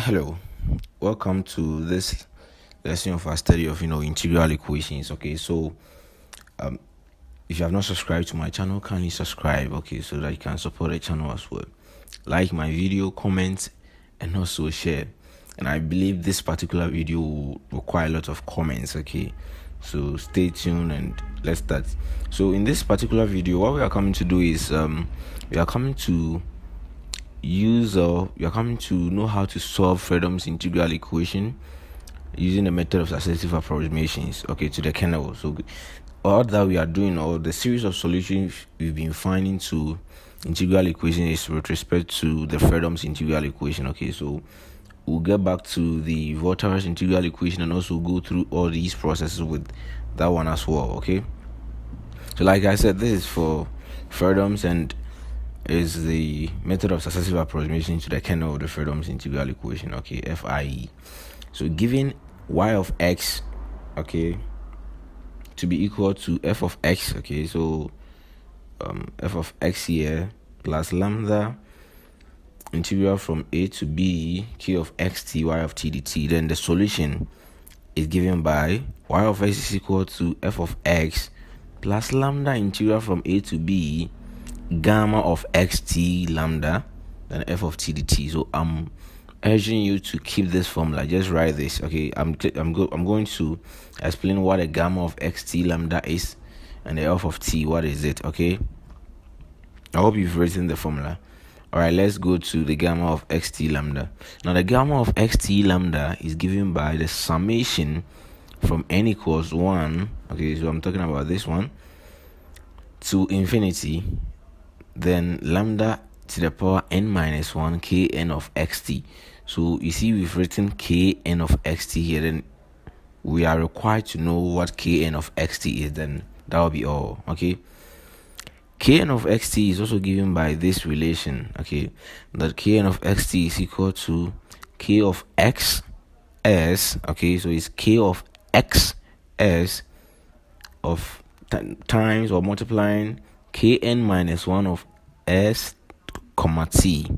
Hello, welcome to this lesson of our study of integral equations. Okay, so if you have not subscribed to my channel, kindly subscribe. Okay, so that you can support the channel as well. Like my video, comment, and also share. And I believe this particular video will require a lot of comments. Okay, so stay tuned and let's start. So in this particular video, what we are coming to do is we are coming to you're coming to know how to solve Fredholm's integral equation using the method of successive approximations, okay, to the kernel. So all that we are doing, or the series of solutions we've been finding to integral equation, is with respect to the Fredholm's integral equation. Okay, so we'll get back to the Voltaire integral equation and also go through all these processes with that one as well. Okay, so like I said, this is for Fredholm's and is the method of successive approximation to the kernel of the Fredholm's integral equation, okay, FIE. So given y of x, okay, to be equal to f of x, okay, so f of x here plus lambda integral from a to b k of xt y of t dt, then the solution is given by y of x is equal to f of x plus lambda integral from a to b gamma of xt lambda and f of t dt. So I'm urging you to keep this formula. Just write this. Okay, I'm going to explain what a gamma of xt lambda is and the f of t, what is it. Okay, I hope you've written the formula. All right, let's go to the gamma of xt lambda. Now the gamma of xt lambda is given by the summation from n equals 1, okay, so I'm talking about this one, to infinity, then lambda to the power n minus 1 kn of xt. So you see we've written kn of xt here, then we are required to know what kn of xt is, then that will be all. Okay, kn of xt is also given by this relation, okay, that kn of xt is equal to k of x s, okay, so it's k of x s of times or multiplying kn minus 1 of s comma t.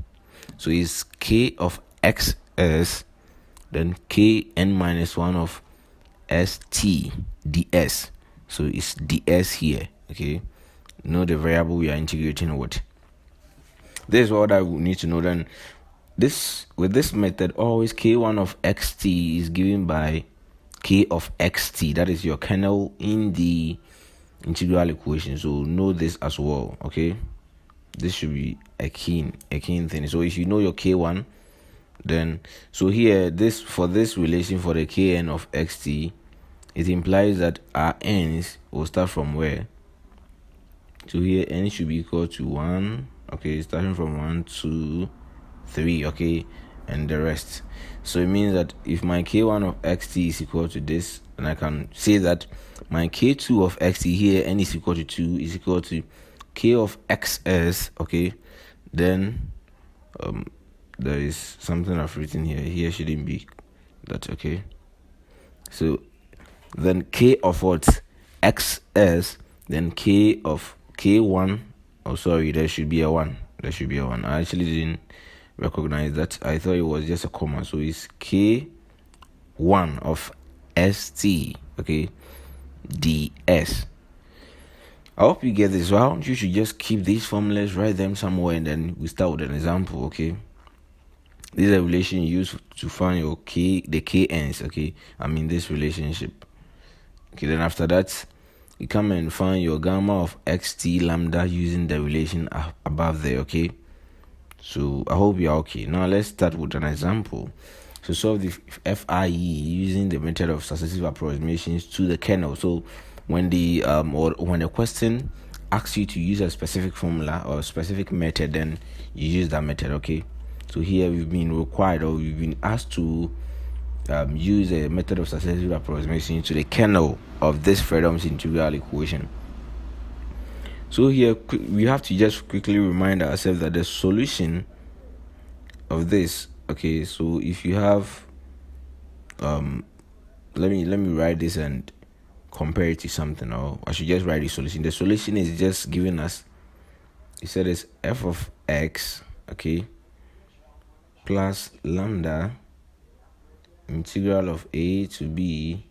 So it's k of xs then kn minus 1 of st ds. So it's ds here. Okay, know the variable we are integrating with. This is what I would need to know. Then this, with this method, always k1 of xt is given by k of xt. That is your kernel in the integral equation. So know this as well. Okay, this should be a keen thing. So if you know your k1, then so here this, for this relation for the kn of xt, it implies that our n's will start from where? So here n should be equal to 1, okay, starting from 1, 2, 3, okay, and the rest. So it means that if my k1 of xt is equal to this, then I can say that my k2 of xt here, n is equal to 2, is equal to k of xs, okay, then there is something I've written here shouldn't be that, okay, so then k of what? Xs, then k of k1, oh sorry, there should be a 1, I actually didn't recognize that. I thought it was just a comma. So it's k1 of st, okay, ds. I hope you get this. So I want you should just keep these formulas, write them somewhere, and then we start with an example. Okay, this is a relation used to find your k, the kn's, okay, I mean this relationship. Okay, then after that you come and find your gamma of xt lambda using the relation above there. Okay, so I hope you're okay. Now let's start with an example. So solve the FIE using the method of successive approximations to the kernel. So when the or when a question asks you to use a specific formula or a specific method, then you use that method. Okay, so here we've been required, or we've been asked to use a method of successive approximation to the kernel of this Fredholm's integral equation. So here we have to just quickly remind ourselves that the solution of this, okay, so if you have let me write this and compare it to something, or I should just write the solution. The solution is just giving us, it said it's f of x, okay, plus lambda integral of a to b,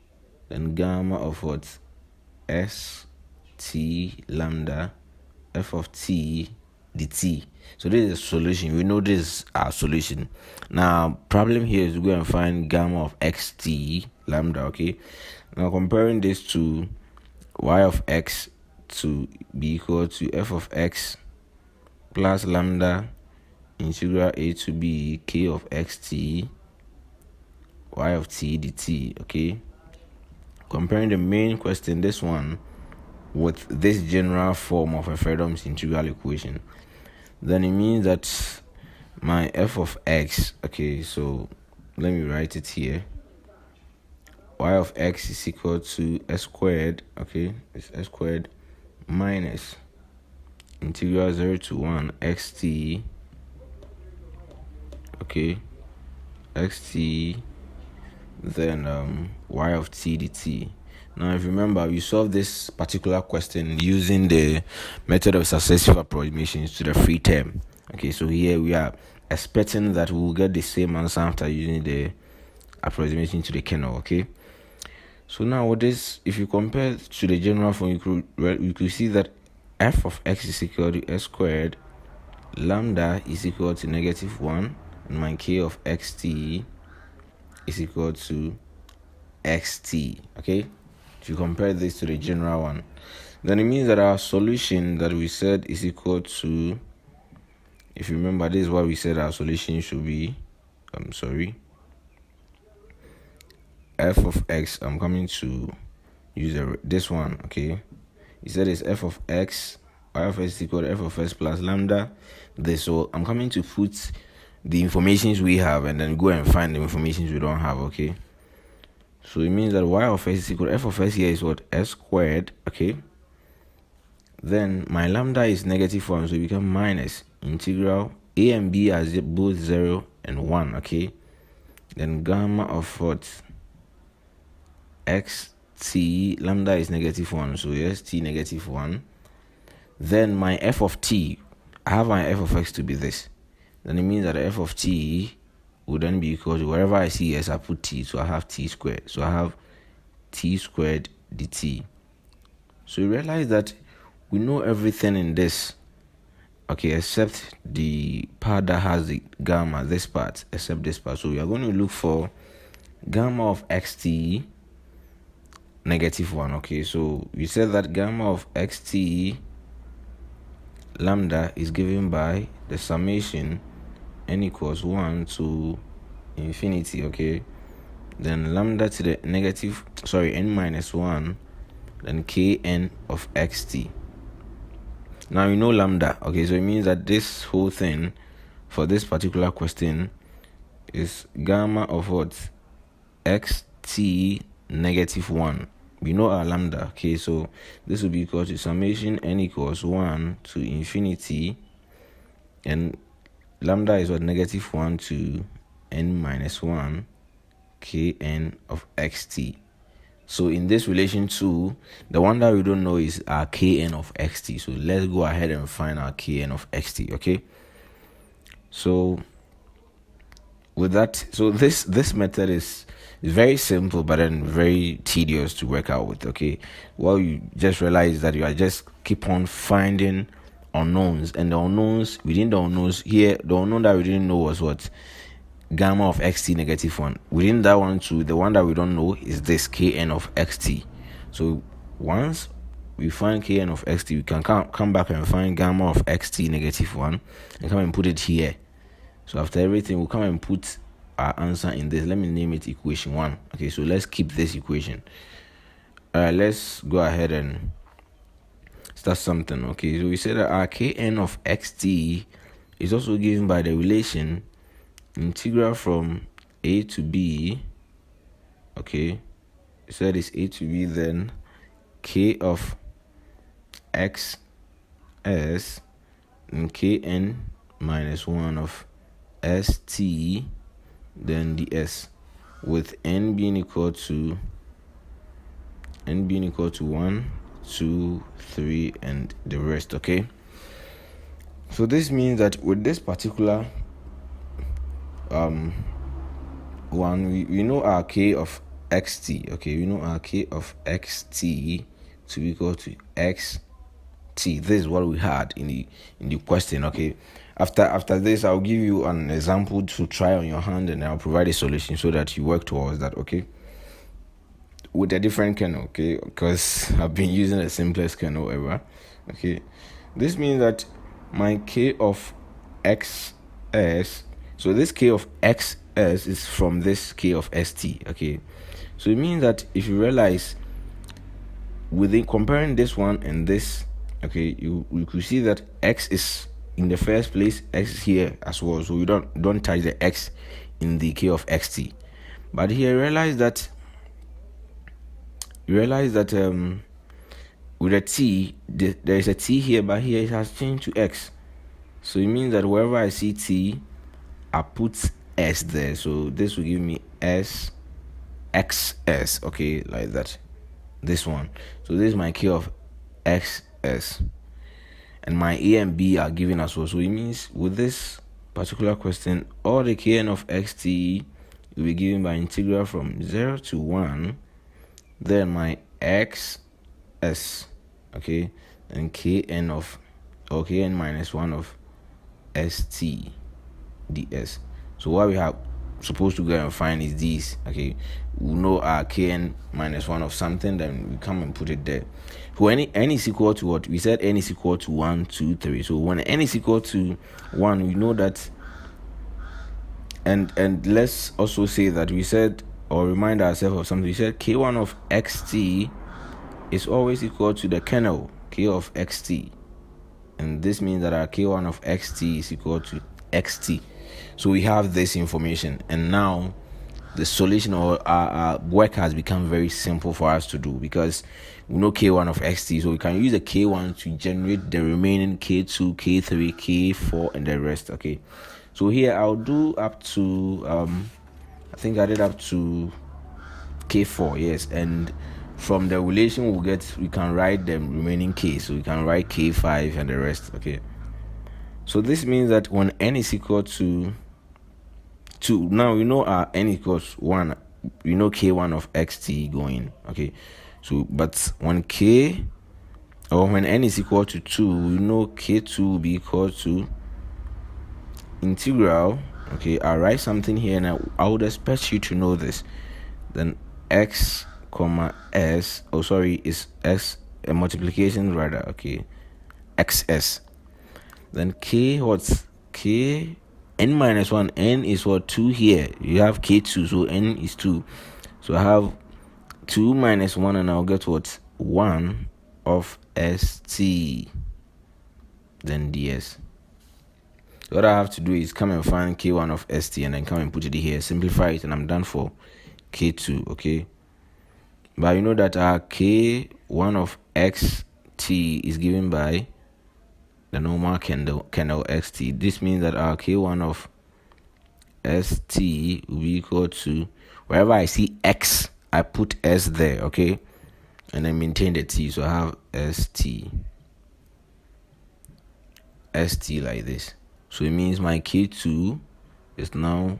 then gamma of what? S t lambda f of t dt. So this is a solution. We know this is our solution. Now problem here is to go and find gamma of xt lambda. Okay, now comparing this to y of x to be equal to f of x plus lambda integral a to b k of xt y of t dt. Okay, comparing the main question, this one, with this general form of a Fredholm's integral equation, then it means that my f of x, okay, so let me write it here. Y of x is equal to s squared, okay, it's s squared minus integral 0 to 1 xt, okay, xt, then y of t dt. Now, if you remember, we solved this particular question using the method of successive approximations to the free term. Okay, so here we are expecting that we will get the same answer after using the approximation to the kernel. Okay, so now with this, if you compare to the general form, you could see that f of x is equal to s squared, lambda is equal to -1, and my k of xt is equal to xt. Okay, if you compare this to the general one, then it means that our solution that we said is equal to, if you remember, this is what we said our solution should be. F of x, I'm coming to use this one. Okay, he said it's f of x, y of x is equal to f of x plus lambda this. So I'm coming to put the informations we have and then go and find the informations we don't have. Okay, so it means that y of x is equal to f of x here is what? S squared. Okay, then my lambda is -1, so it becomes minus integral a and b as both 0 and 1. Okay, then gamma of what? xt, lambda is -1, so yes, t -1. Then my f of t, I have my f of x to be this. Then it means that the f of t would then be equal to, wherever I see s, I put t, so I have t squared. So I have t squared dt. So you realize that we know everything in this, okay, except the part that has the gamma, this part, except this part. So we are going to look for gamma of xt -1. Okay, so we said that gamma of xt lambda is given by the summation n equals 1 to infinity. Okay, then lambda to the n minus 1, then kn of xt. Now you know lambda. Okay, so it means that this whole thing for this particular question is gamma of what? xt -1. We know our lambda. Okay, so this will be equal to summation n equals 1 to infinity, and lambda is what? -1 to n minus 1 kn of xt. So in this relation 2, the one that we don't know is our kn of xt. So let's go ahead and find our kn of xt. Okay, so with that, so this method is very simple but then very tedious to work out with. Okay, well, you just realize that you are just keep on finding unknowns, and the unknowns within the unknowns here, the unknown that we didn't know was what? Gamma of xt -1. Within that one too, the one that we don't know is this kn of xt. So once we find kn of xt, we can come back and find gamma of xt -1 and come and put it here. So after everything, we'll come and put our answer in this. Let me name it equation 1. Okay, so let's keep this equation. Let's go ahead and start something. Okay, so we said that our kn of xt is also given by the relation integral from a to b. Okay, we said it's a to b, then k of x s and kn -1 of st, then ds, with n being equal to 1, 2, 3, and the rest. Okay, so this means that with this particular we know our k of xt. Okay, we know our k of xt to be equal to xt. This is what we had in the question. Okay, after this, I'll give you an example to try on your hand, and I'll provide a solution so that you work towards that. Okay, with a different kernel. Okay, because I've been using the simplest kernel ever. Okay, this means that my k of xs, so this k of xs is from this k of st. Okay, so it means that if you realize within comparing this one and this, okay, you could see that x is in the first place, x is here as well, so you don't touch the x in the k of xt. But here you realize that with a t, there is a t here, but here it has changed to x. So it means that wherever I see t, I put s there. So this will give me s xs. Okay, like that. This one. So this is my k of xs, and my a and b are given as well. So it means with this particular question, all the kn of xt will be given by integral from 0 to 1. Then my xs, okay, and kn minus 1 of st ds. So what we have supposed to go and find is these. Okay, we know our kn minus 1 of something, then we come and put it there. When n is equal to what? We said n is equal to 1, 2, 3. So when n is equal to 1, we know that, and let's also say that we said, or remind ourselves of something. We said k1 of xt is always equal to the kernel k of xt, and this means that our k1 of xt is equal to xt. So we have this information, and now the solution or our work has become very simple for us to do, because we know k1 of xt, so we can use the k1 to generate the remaining k2, k3, k4, and the rest. Okay, so here I'll do up to I think I did up to k4, yes, and from the relation we can write the remaining k, so we can write k5 and the rest. Okay, so this means that when n is equal to 2, now we know our n equals 1, we know k1 of xt going. Okay, so but when n is equal to 2, we know k2 will be equal to integral. Okay, I'll write something here, and I would expect you to know this. Then x comma s, is s a multiplication rather. Okay, xs. Then k n minus 1, n is what? 2 here. You have k2, so n is 2. So I have 2 minus 1, and I'll get what? 1 of st, then ds. So what I have to do is come and find k1 of st, and then come and put it here, simplify it, and I'm done for k2. Okay, but you know that our k1 of xt is given by the normal kernel xt. This means that our k1 of st will be equal to, wherever I see x, I put s there. Okay, and then maintain the t. So I have st like this. So it means my k2 is now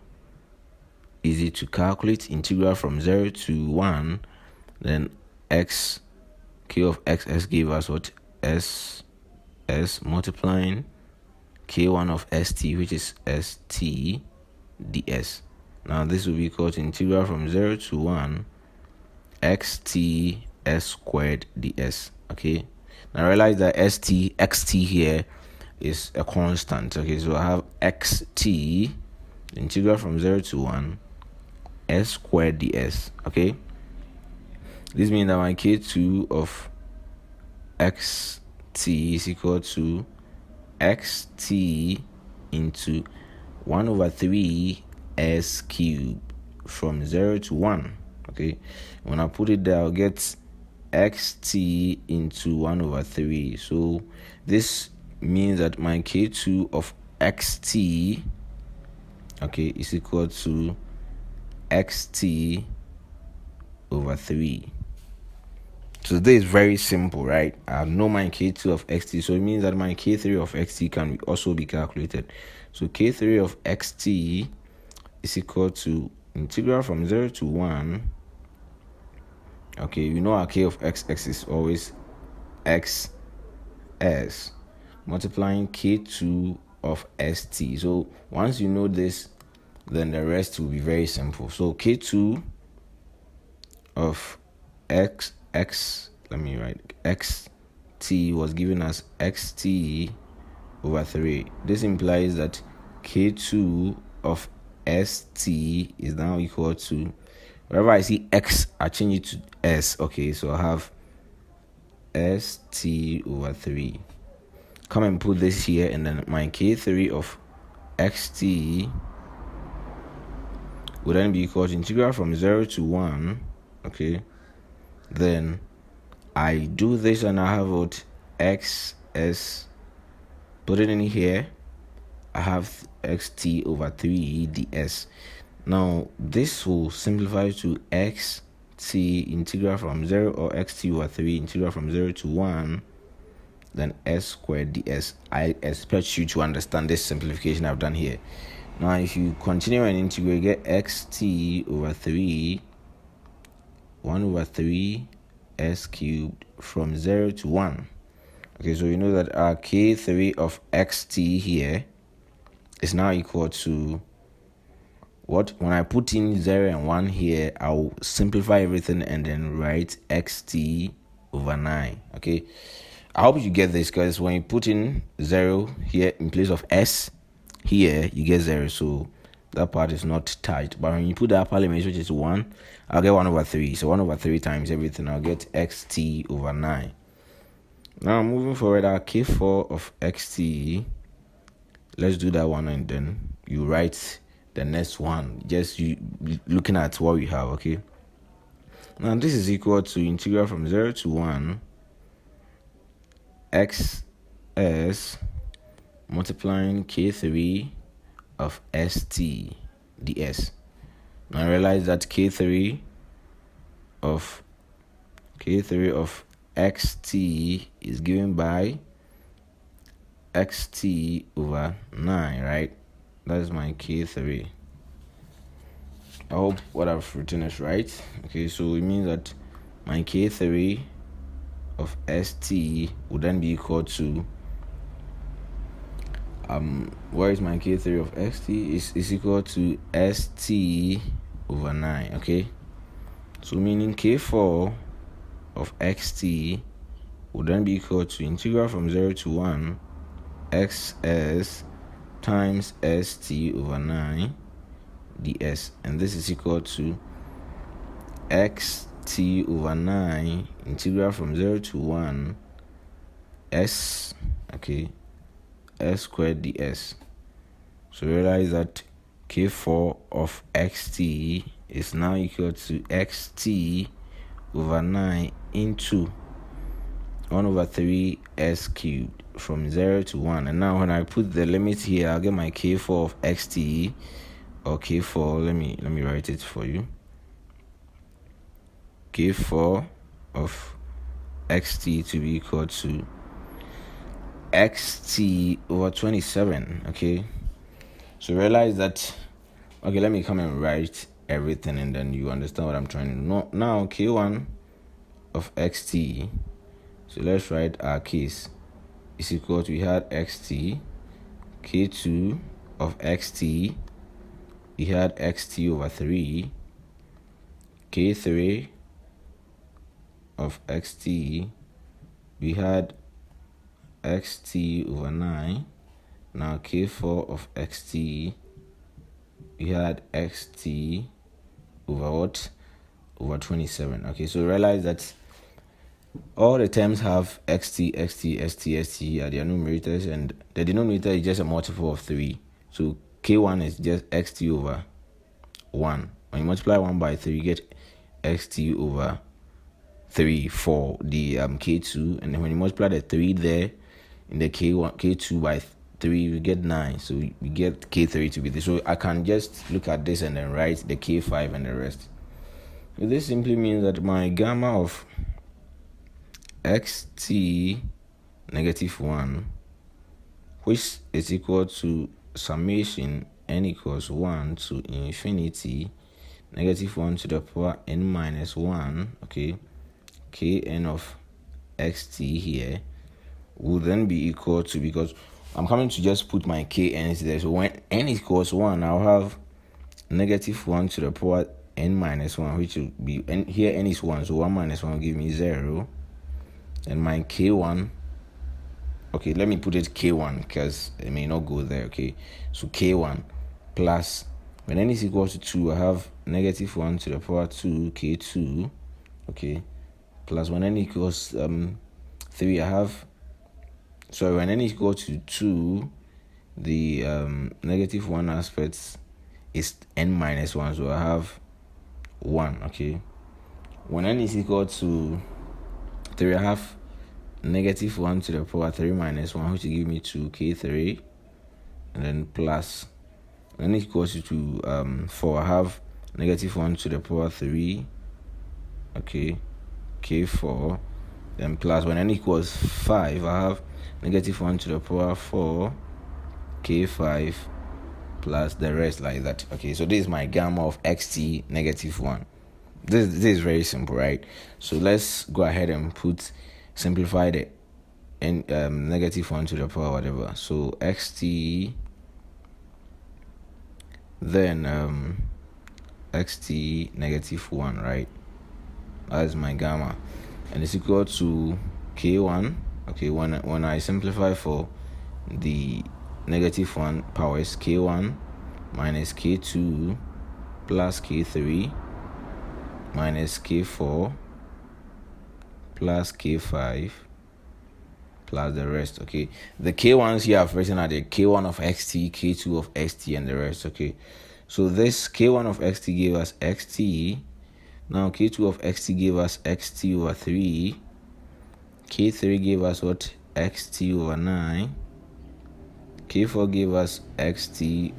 easy to calculate. Integral from 0 to 1, then x, k of xs gave us what? S multiplying k1 of st, which is st ds. Now this will be equal to integral from 0 to 1 xt s squared ds. Okay, now realize that xt here is a constant. Okay, so I have xt integral from 0 to 1 s squared ds. Okay, this means that my k2 of xt is equal to xt into 1 over 3 s cubed from 0 to 1. Okay, when I put it there, I'll get xt into 1 over 3. So this means that my k2 of xt, okay, is equal to xt over 3. So this is very simple, right? I know my k2 of xt, so it means that my k3 of xt can also be calculated. So k3 of xt is equal to integral from 0 to 1. Okay, we know our k of x is always x s multiplying k2 of st. So once you know this, then the rest will be very simple. So k2 of let me write xt was given as xt over 3. This implies that k2 of st is now equal to, wherever I see x, I change it to s. Okay, so I have st over 3. Come and put this here, and then my k3 of xt would then be equal to integral from 0 to 1. Okay, then I do this and I have what xs, put it in here, I have xt over 3 ds. Now this will simplify to xt integral from 0, or xt over 3 integral from 0 to 1, then s squared ds. I expect you to understand this simplification I've done here. Now if you continue and integrate, get xt over 3 1 over 3 s cubed from 0 to 1. Okay, so you know that our k3 of xt here is now equal to what? When I put in 0 and 1 here, I'll simplify everything and then write xt over 9. Okay, I hope you get this, because when you put in 0 here in place of s here, you get 0. So that part is not tight. But when you put the upper limit, which is 1, I'll get 1 over 3. So 1 over 3 times everything, I'll get xt over 9. Now moving forward, our k4 of xt, let's do that one and then you write the next one, just you looking at what we have. Okay, now this is equal to integral from 0 to 1 xs multiplying k3 of st ds. Now I realize that k3 of xt is given by xt over 9, right? That is my k3. I hope what I've written is right. Okay, so it means that my k3 of st would then be equal to where is my k3 of xt is equal to st over 9. Okay, so meaning k4 of xt would then be equal to integral from 0 to 1 xs times st over 9 ds, and this is equal to xt over 9 integral from 0 to 1 s, okay, s squared ds. So realize that k4 of xt is now equal to xt over 9 into 1 over 3 s cubed from 0 to 1. And now when I put the limit here, I'll get my k4 of xt, or k4, let me write it for you. k4 of xt to be equal to xt over 27. Okay, so realize that, okay, let me come and write everything and then you understand what I'm trying to do. Now k1 of xt, so let's write our case, is equal to, we had xt, k2 of xt, we had xt over 3, k3 of xt, we had xt over 9. Now k4 of xt, we had xt over what? Over 27. Okay, so realize that all the terms have xt at their numerators, and the denominator is just a multiple of 3. So k1 is just xt over 1. When you multiply 1 by 3, you get xt over 3 for the k2, and then when you multiply the 3 there in the k2 by 3, you get 9. So we get k3 to be this. So I can just look at this and then write the k5 and the rest. So this simply means that my gamma of xt negative 1, which is equal to summation n equals 1 to infinity negative 1 to the power n minus 1, okay, kn of xt here will then be equal to, because I'm coming to just put my kn's there, so when n equals 1, I'll have negative 1 to the power n minus 1, which will be, and here n is 1, so 1 minus 1 will give me 0, and my k1, okay, let me put it k1 because it may not go there, okay, so k1 plus, when n is equal to 2, I have negative 1 to the power 2 k2, okay, plus when n equals 3, I have, so when n is equal to 2, the negative 1 aspect is n minus 1, so I have 1, okay. When n is equal to 3, I have negative 1 to the power 3 minus 1, which will give me 2 k3, and then plus, when n is equal to 4, I have negative 1 to the power 3, okay, k4, then plus, when n equals 5, I have negative 1 to the power 4, k5, plus the rest like that. Okay, so this is my gamma of xt negative 1. This is very simple, right? So let's go ahead and simplify the negative 1 to the power whatever. So xt, then xt negative 1, right? That is my gamma, and it's equal to k1. Okay, when I simplify for the negative 1 powers, k1 minus k2 plus k3 minus k4 plus k5 plus the rest. Okay, the k1s here I've written are the k1 of xt, k2 of xt, and the rest. Okay, so this k1 of xt gave us xt. Now k2 of xt gave us xt over 3. K3 gave us what? Xt over 9. K4 gave us xt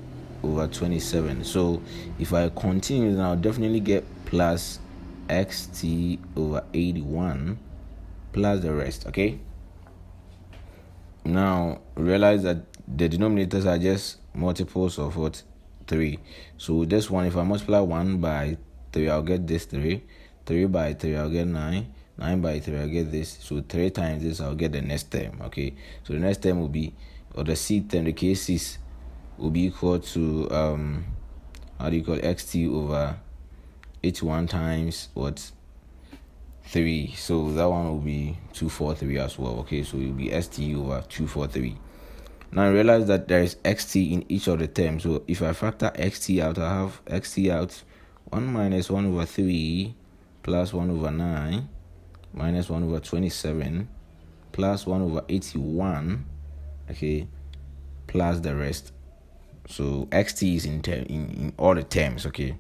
over 27. So if I continue, then I'll definitely get plus xt over 81 plus the rest. Okay, now realize that the denominators are just multiples of what? 3. So this one, if I multiply 1 by 3, I'll get this 3. 3 by 3, I'll get 9. 9 by 3, I'll get this. So 3 times this, I'll get the next term. Okay, so the next term will be, or the c term, the k6 will be equal to how do you call it? Xt over 81 times what? 3. So that one will be 243 as well. Okay, so it will be st over 243. Now I realize that there is xt in each of the terms. So if I factor xt out, I have xt out 1 minus 1 over 3 plus 1 over 9 minus 1 over 27 plus 1 over 81, okay, plus the rest. So xt is in all the terms. Okay,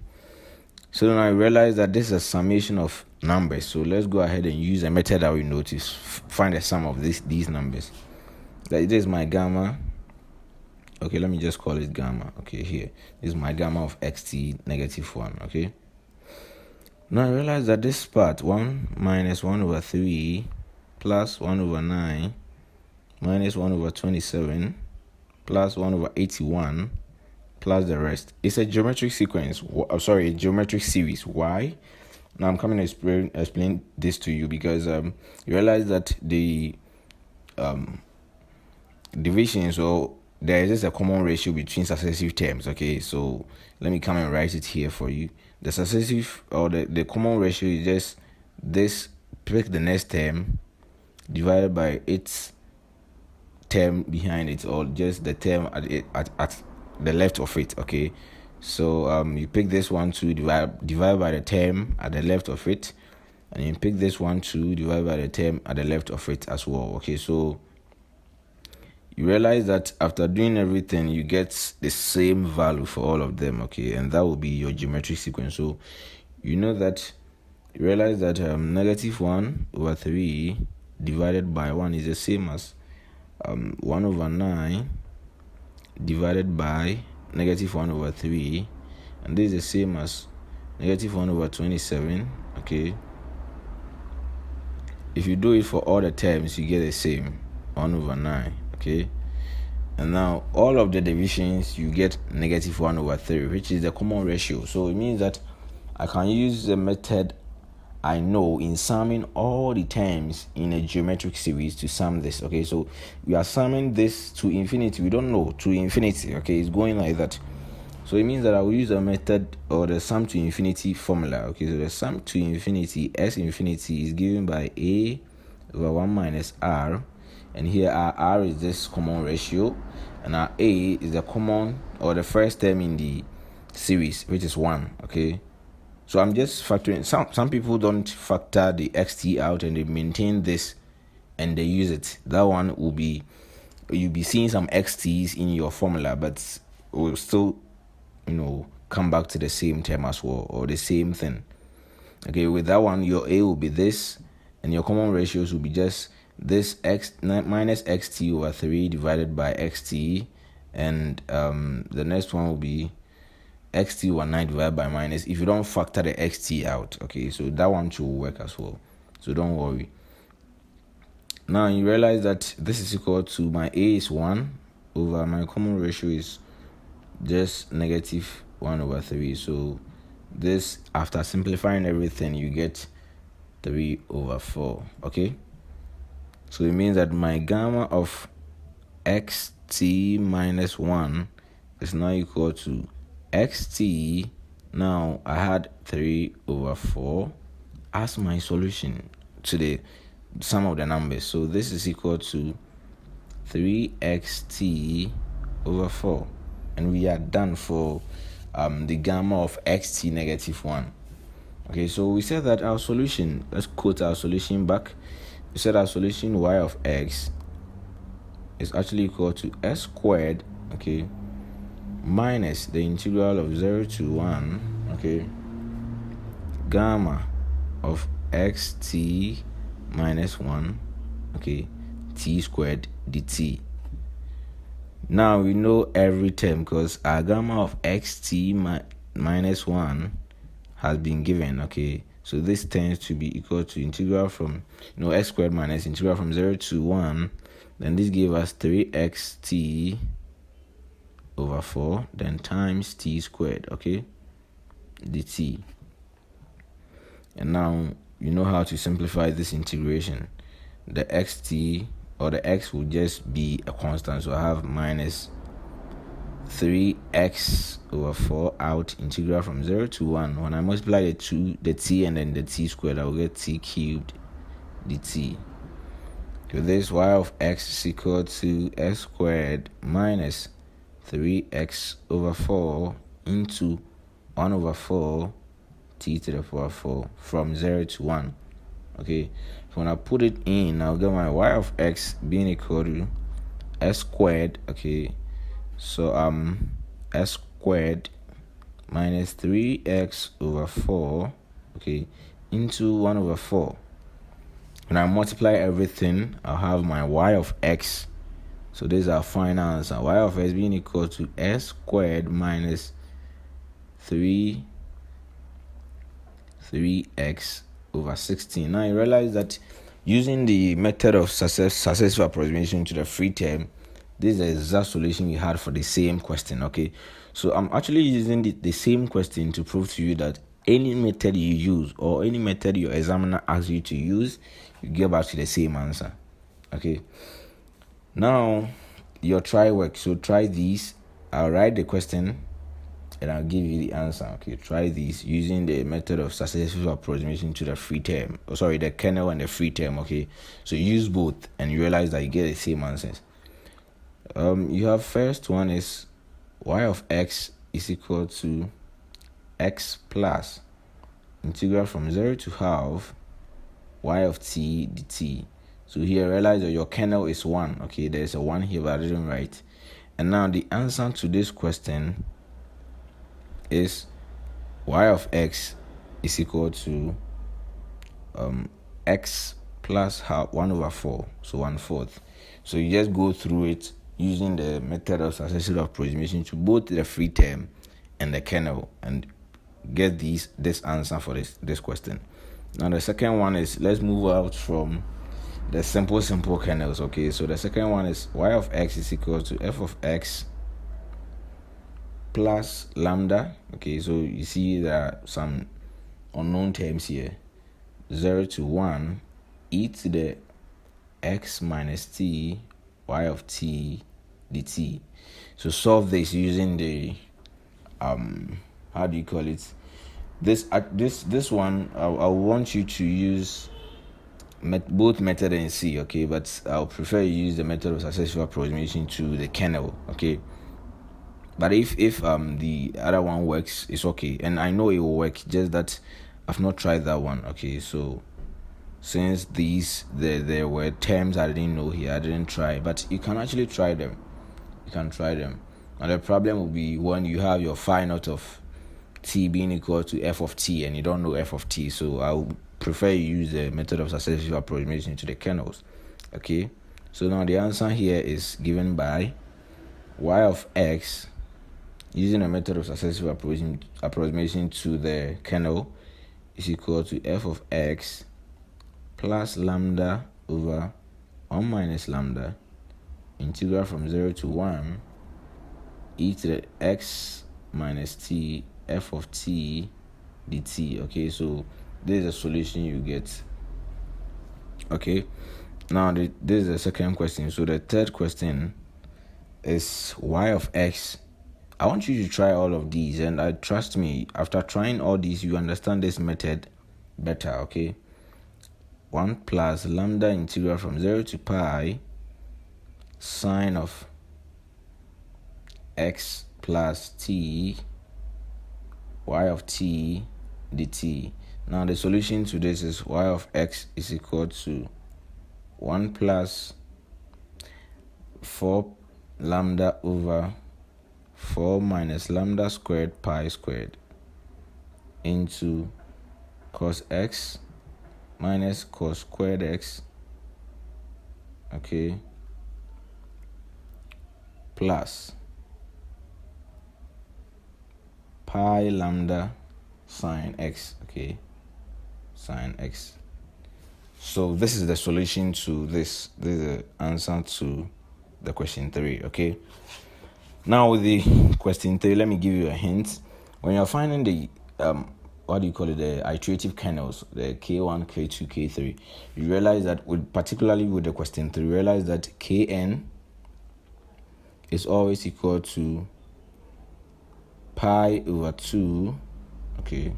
so now I realize that this is a summation of numbers. So let's go ahead and use a method that we notice. Find the sum of these numbers. That this is my gamma. Okay, let me just call it gamma. Okay, here this is my gamma of xt negative 1. Okay, now I realize that this part 1 minus 1 over 3 plus 1 over 9 minus 1 over 27 plus 1 over 81 plus the rest. It's a geometric sequence. A geometric series. Why? Now I'm coming to explain this to you because you realize that the divisions, or there is just a common ratio between successive terms. Okay, so let me come and write it here for you. The successive, or the common ratio is just this, pick the next term divided by its term behind it, or just the term at the left of it. Okay, so you pick this one to divide by the term at the left of it, and you pick this one to divide by the term at the left of it as well. Okay, so you realize that after doing everything, you get the same value for all of them. Okay, and that will be your geometric sequence. So you know that, you realize that negative 1 over 3 divided by 1 is the same as 1 over 9 divided by negative 1 over 3, and this is the same as negative 1 over 27. Okay, if you do it for all the terms, you get the same 1 over 9. Okay, and now all of the divisions, you get negative 1 over 3, which is the common ratio. So it means that I can use the method I know in summing all the terms in a geometric series to sum this. Okay, so we are summing this to infinity. We don't know to infinity. Okay, it's going like that. So it means that I will use a method or the sum to infinity formula. Okay, so the sum to infinity, S infinity, is given by A over 1 minus R. And here our R is this common ratio. And our A is the common or the first term in the series, which is 1. Okay. So I'm just factoring. Some people don't factor the xt out and they maintain this and they use it. That one will be, you'll be seeing some xt's in your formula, but will still, come back to the same term as well, or the same thing. Okay, with that one, your a will be this, and your common ratios will be just this x minus xt over 3 divided by xt, and the next one will be xt over 9 divided by minus, if you don't factor the xt out. Okay, so that one should work as well, so don't worry. Now you realize that this is equal to my a is 1 over my common ratio is just negative 1 over 3. So this, after simplifying everything, you get 3 over 4. Okay, so it means that my gamma of xt minus 1 is now equal to xt. Now I had 3 over 4 as my solution to the sum of the numbers. So this is equal to 3xt over 4. And we are done for the gamma of xt negative 1. Okay, so we said that our solution, let's quote our solution back. We said our solution y of x is actually equal to s squared, okay, minus the integral of 0 to 1, okay, gamma of xt minus 1, okay, t squared dt. Now we know every term because our gamma of xt minus 1 has been given. Okay, so this tends to be equal to integral from x squared minus integral from 0 to 1. Then this gave us 3xt over 4, then times t squared, okay, dt. And now you know how to simplify this integration. The xt or the x will just be a constant, so I have minus 3x over 4 out, integral from 0 to 1. When I multiply the t and then the t squared, I will get t cubed dt. So this y of x is equal to x squared minus 3x over 4 into 1 over 4 t to the power 4 from 0 to 1. Okay, so when I put it in, I'll get my y of x being equal to s squared. Okay, so s squared minus 3x over 4, okay, into 1 over 4. When I multiply everything, I'll have my y of x. So this is our final answer. Y of x being equal to s squared minus 3x over 16. Now you realize that using the method of successive approximation to the free term, this is the exact solution we had for the same question. Okay, so I'm actually using the same question to prove to you that any method you use or any method your examiner asks you to use, you get back to the same answer. Okay, now your try work. So try these. I'll write the question and I'll give you the answer. Okay, try this using the method of successive approximation to the free term. The kernel and the free term. Okay, so use both and you realize that you get the same answers. You have first one is y of x is equal to x plus integral from 0 to half y of t dt. So here realize that your kernel is 1. Okay, there's a 1 here but I didn't write. And now the answer to this question is y of x is equal to x plus half 1 over 4, so 1/4. So you just go through it using the method of successive approximation to both the free term and the kernel and get this answer for this question. Now the second one is, let's move out from the simple kernels. Okay, so the second one is y of x is equal to f of x plus lambda. Okay, so you see there are some unknown terms here, 0 to 1, e to the x minus t y of t dt. So solve this using the how do you call it, this one. I want you to use both method and C, okay, but I'll prefer you use the method of successive approximation to the kernel, okay. But if the other one works, it's okay, and I know it will work, just that I've not tried that one, okay. So since there were terms I didn't know here, I didn't try, but you can actually try them. You can try them. And the problem will be when you have your phi naught of t being equal to f of t and you don't know f of t. So I would prefer you use the method of successive approximation to the kernels, okay. So now the answer here is given by y of x using a method of successive approximation to the kernel is equal to f of x plus lambda over 1 minus lambda integral from 0 to 1 e to the x minus t f of t dt, okay. So this is a solution you get, okay. Now this is the second question. So the third question is y of x. I want you to try all of these, and I trust me, after trying all these you understand this method better, okay. 1 plus lambda integral from 0 to pi sine of x plus t y of t dt. Now the solution to this is y of x is equal to 1 plus 4 lambda over 4 minus lambda squared pi squared into cos x minus cos squared x, okay, plus pi lambda sine x, okay, sine x. So this is the solution to this. This is the answer to the question 3, okay. Now with the question 3, let me give you a hint. When you're finding the what do you call it, the iterative kernels, the k1, k2, k3, you realize that particularly with the question 3, you realize that kn is always equal to pi over 2, okay.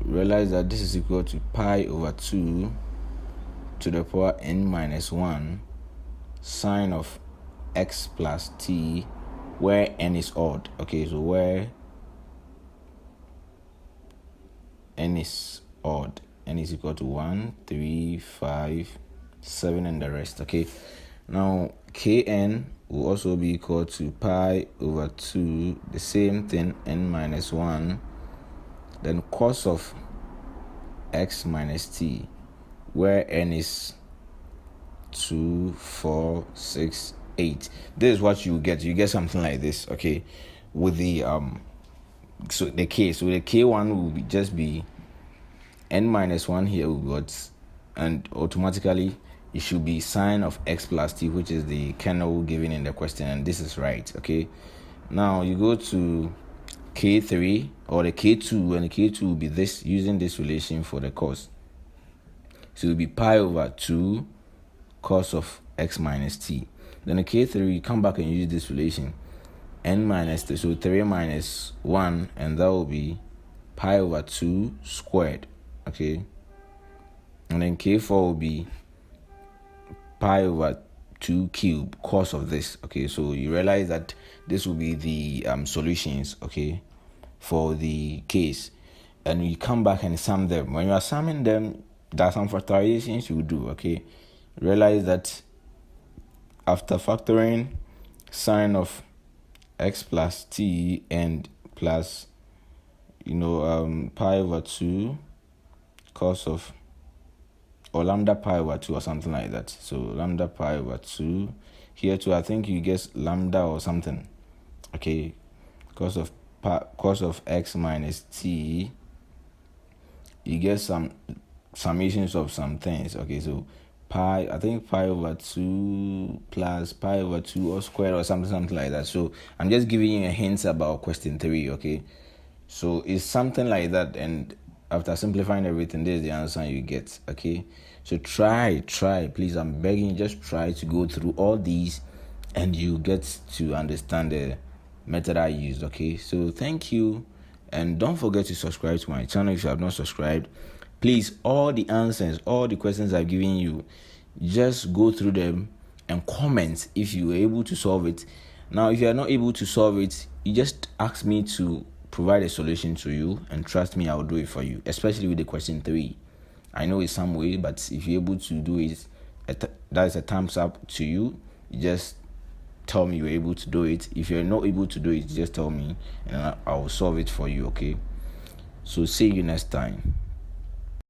Realize that this is equal to pi over 2 to the power n minus 1 sine of x plus t, where n is odd, okay. So where n is odd, n is equal to 1, 3, 5, 7 and the rest, okay. Now kn will also be equal to pi over 2, the same thing, n minus 1, then cos of x minus t, where n is 2, 4, 6, 8. This is what you get. You get something like this, okay, with the so the k1 will just be n minus 1 here we got, and automatically it should be sine of x plus t, which is the kernel given in the question, and this is right, okay. Now you go to k3 or the k2, and the k2 will be this, using this relation for the cos. So it will be pi over 2 cos of x minus t. Then the k3, you come back and use this relation, n minus 3, so 3 minus 1, and that will be pi over 2 squared, okay. And then k4 will be pi over 2 cube cos of this, okay. So you realize that this will be the solutions, okay, for the case, and you come back and sum them. When you are summing them, there are some factorizations you do, okay. Realize that after factoring sine of x plus t and plus pi over 2 cos of, or lambda pi over 2 or something like that. So lambda pi over 2 here too, I think you guess lambda or something, okay, cos of x minus t, you get some summations of some things, okay. So pi, I think pi over 2 plus pi over 2 or square or something like that. So I'm just giving you a hint about question 3, okay. So it's something like that, and after simplifying everything, there's the answer you get. Okay, so try, please. I'm begging you, just try to go through all these, and you get to understand the method I used. Okay, so thank you, and don't forget to subscribe to my channel if you have not subscribed. Please, all the answers, all the questions I've given you, just go through them and comment if you were able to solve it. Now, if you are not able to solve it, you just ask me to provide a solution to you, and trust me, I'll do it for you, especially with the question 3. I know it's some way, but if you're able to do it, that is a thumbs up to you. You just tell me you're able to do it. If you're not able to do it, just tell me and I'll solve it for you. Okay, so see you next time.